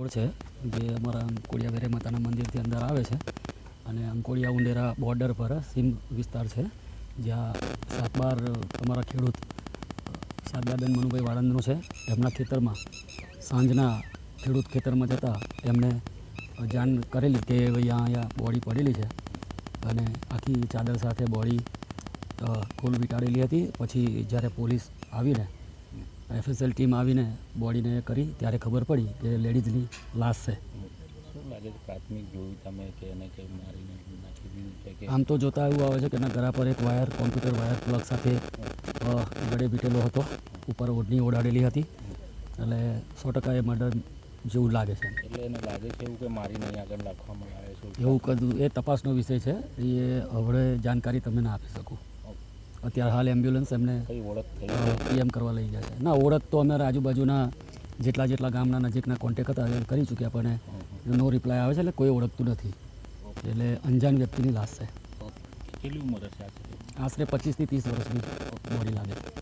Road છે જે અમારા અંકોડિયા વેરે માતાના મંદિરથી અંદર આવે છે અને અંકોડિયા ઉંડેરા બોર્ડર પર સીમ વિસ્તાર છે જ્યાં 7-12 અમારા ખેડૂત શારદાબેન મનુભાઈ વાળંદનું છે. એમના ખેતરમાં સાંજના ખેડૂત ખેતરમાં જતા એમને જાણ કરેલી કે અહીંયા બોડી પડેલી છે અને આખી ચાદર સાથે બોડી ફૂલ વીંટાળેલી હતી. પછી જ્યારે પોલીસ આવીને FSL ટીમ આવીને બોડીને કરી ત્યારે ખબર પડી કે લેડીઝની લાશ છે. શું લાગે છે પ્રાથમિક જોયું તમે કે એને કંઈ મારીને નાખી દીધું છે કે આમ તો જોતા એવું આવે છે કે એના ગળા પર એક વાયર કોમ્પ્યુટર વાયર પ્લગ સાથે ગળે વીટેલો હતો, ઉપર ઓઢણી ઓઢાડેલી હતી, એટલે 100% એ મર્ડર જેવું લાગે છે. એટલે એને લાગે છે એવું કે મારીને અહીં આગળ રાખવામાં આવે છે એવું કદું એ તપાસનો વિષય છે, એ હવે જાણકારી તમને ના આપી શકું. અત્યારે હાલ એમ્બ્યુલન્સ એમને કઈ ઓળખ થઈ PM કરવા લઈ ગયા છે. ના, ઓળખ તો અમારા આજુબાજુના જેટલા ગામના નજીકના કોન્ટેક હતા એ કરી ચૂક્યા, પણ નો રિપ્લાય આવે છે એટલે કોઈ ઓળખતું નથી. એટલે અંજાન વ્યક્તિની લાશ છે. કેટલી ઉંમર હશે આશરે 25 થી 30 વર્ષની બોડી લાગે છે.